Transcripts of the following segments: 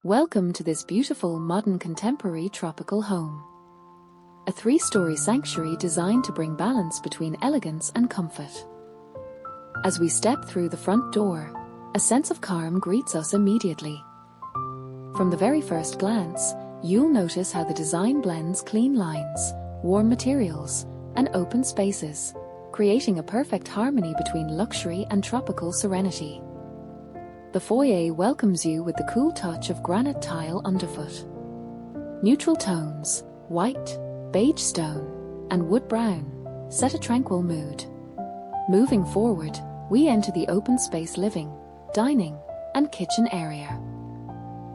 Welcome to this beautiful modern contemporary tropical home. A 3-story sanctuary designed to bring balance between elegance and comfort. As we step through the front door, a sense of calm greets us immediately. From the very first glance, you'll notice how the design blends clean lines, warm materials, and open spaces, creating a perfect harmony between luxury and tropical serenity. The foyer welcomes you with the cool touch of granite tile underfoot. Neutral tones, white, beige stone, and wood brown, set a tranquil mood. Moving forward, we enter the open space living, dining, and kitchen area.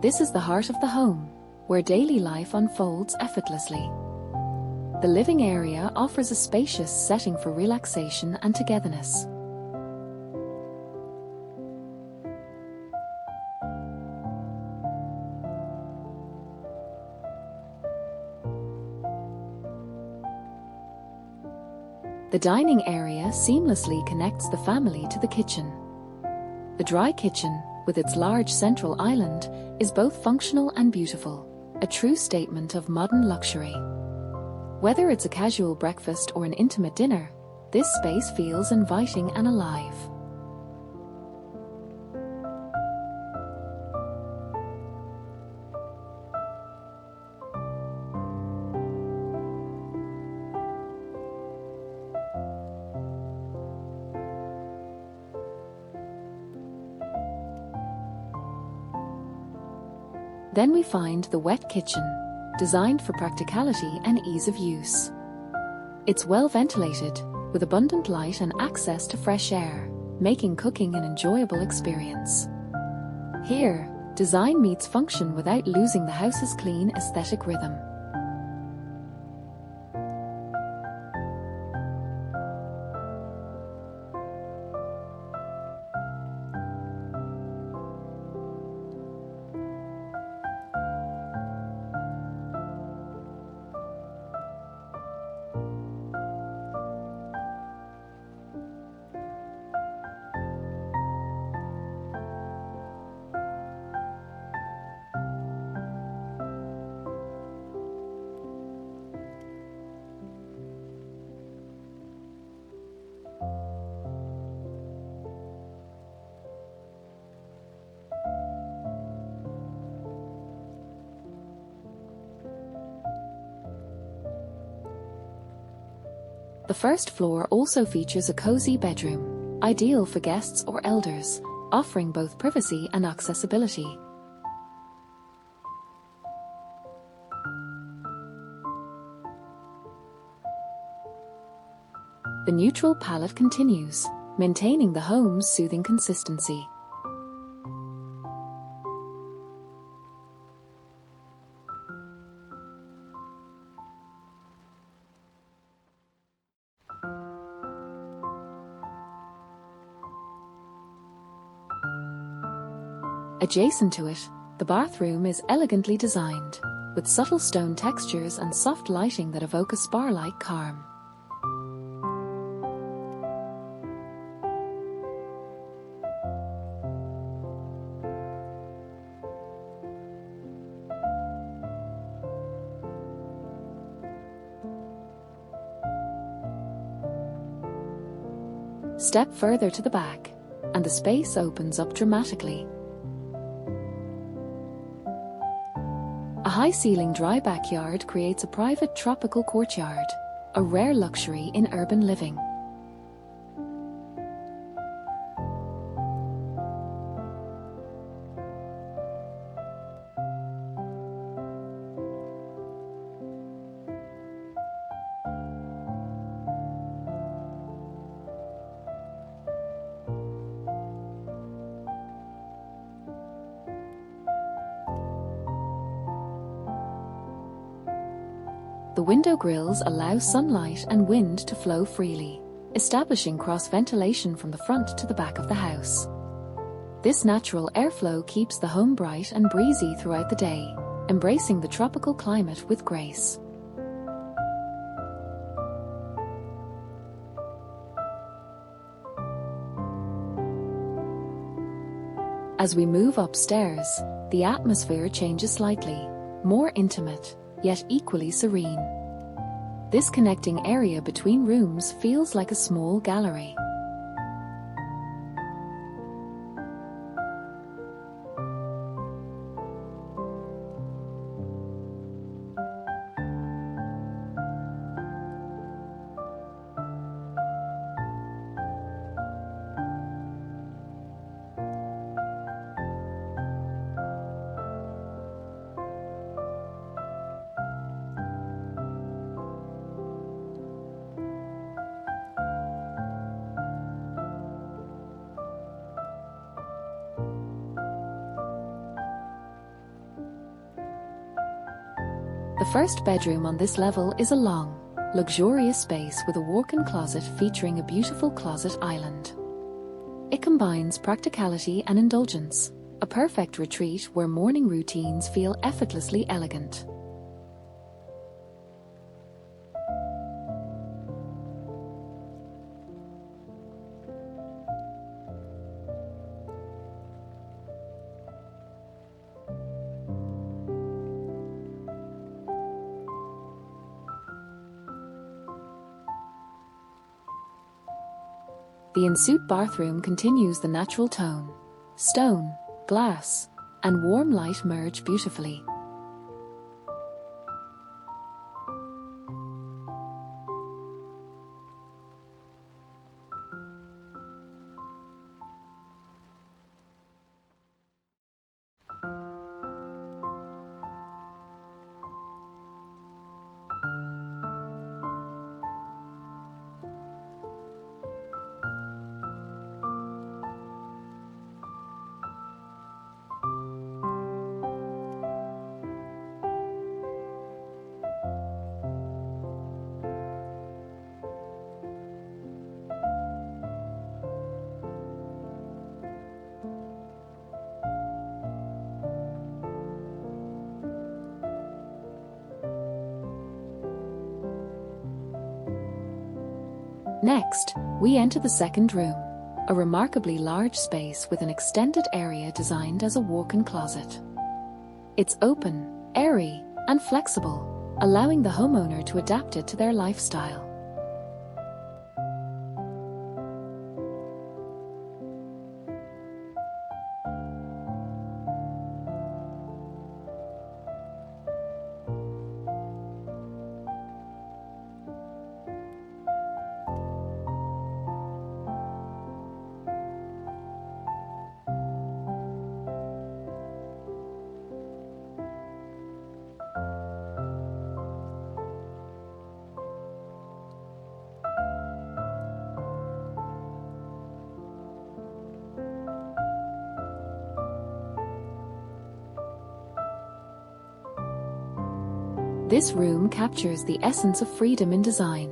This is the heart of the home, where daily life unfolds effortlessly. The living area offers a spacious setting for relaxation and togetherness. The dining area seamlessly connects the family to the kitchen. The dry kitchen, with its large central island, is both functional and beautiful, a true statement of modern luxury. Whether it's a casual breakfast or an intimate dinner, this space feels inviting and alive. Then we find the wet kitchen, designed for practicality and ease of use. It's well ventilated, with abundant light and access to fresh air, making cooking an enjoyable experience. Here, design meets function without losing the house's clean aesthetic rhythm. The first floor also features a cozy bedroom, ideal for guests or elders, offering both privacy and accessibility. The neutral palette continues, maintaining the home's soothing consistency. Adjacent to it, the bathroom is elegantly designed, with subtle stone textures and soft lighting that evoke a spa-like calm. Step further to the back, and the space opens up dramatically. A high-ceiling dry backyard creates a private tropical courtyard, a rare luxury in urban living. The window grilles allow sunlight and wind to flow freely, establishing cross-ventilation from the front to the back of the house. This natural airflow keeps the home bright and breezy throughout the day, embracing the tropical climate with grace. As we move upstairs, the atmosphere changes slightly, more intimate, yet equally serene. This connecting area between rooms feels like a small gallery. The first bedroom on this level is a long, luxurious space with a walk-in closet featuring a beautiful closet island. It combines practicality and indulgence, a perfect retreat where morning routines feel effortlessly elegant. The ensuite bathroom continues the natural tone. Stone, glass, and warm light merge beautifully. Next, we enter the second room, a remarkably large space with an extended area designed as a walk-in closet. It's open, airy, and flexible, allowing the homeowner to adapt it to their lifestyle. This room captures the essence of freedom in design,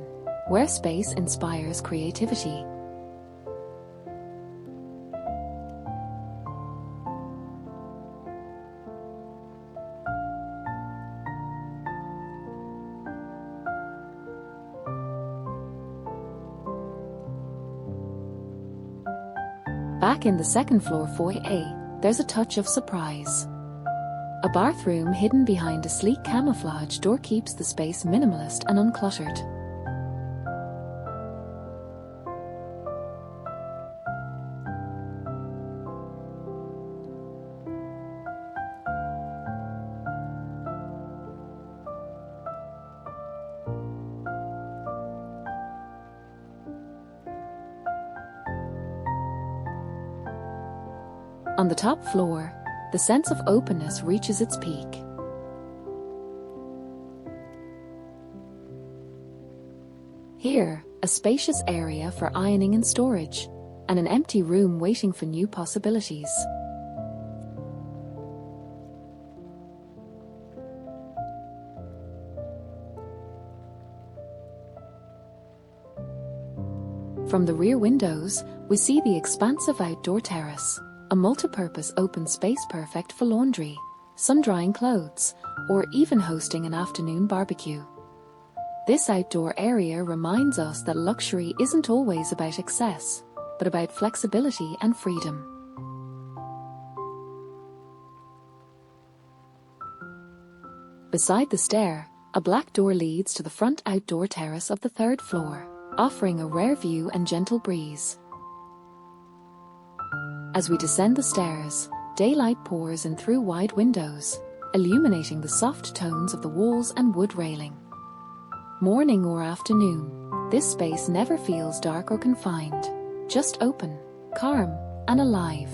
where space inspires creativity. Back in the second floor foyer, there's a touch of surprise. A bathroom hidden behind a sleek camouflage door keeps the space minimalist and uncluttered. On the top floor, the sense of openness reaches its peak. Here, a spacious area for ironing and storage, and an empty room waiting for new possibilities. From the rear windows, we see the expansive outdoor terrace, a multi-purpose open space perfect for laundry, sun-drying clothes, or even hosting an afternoon barbecue. This outdoor area reminds us that luxury isn't always about excess, but about flexibility and freedom. Beside the stair, a black door leads to the front outdoor terrace of the 3rd floor, offering a rare view and gentle breeze. As we descend the stairs, daylight pours in through wide windows, illuminating the soft tones of the walls and wood railing. Morning or afternoon, this space never feels dark or confined, just open, calm, and alive.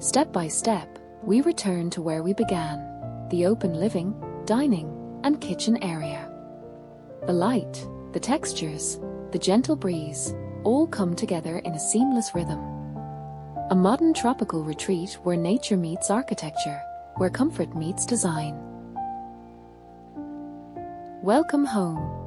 Step by step, we return to where we began, the open living, dining, and kitchen area. The light, the textures, the gentle breeze, all come together in a seamless rhythm. A modern tropical retreat where nature meets architecture, where comfort meets design. Welcome home.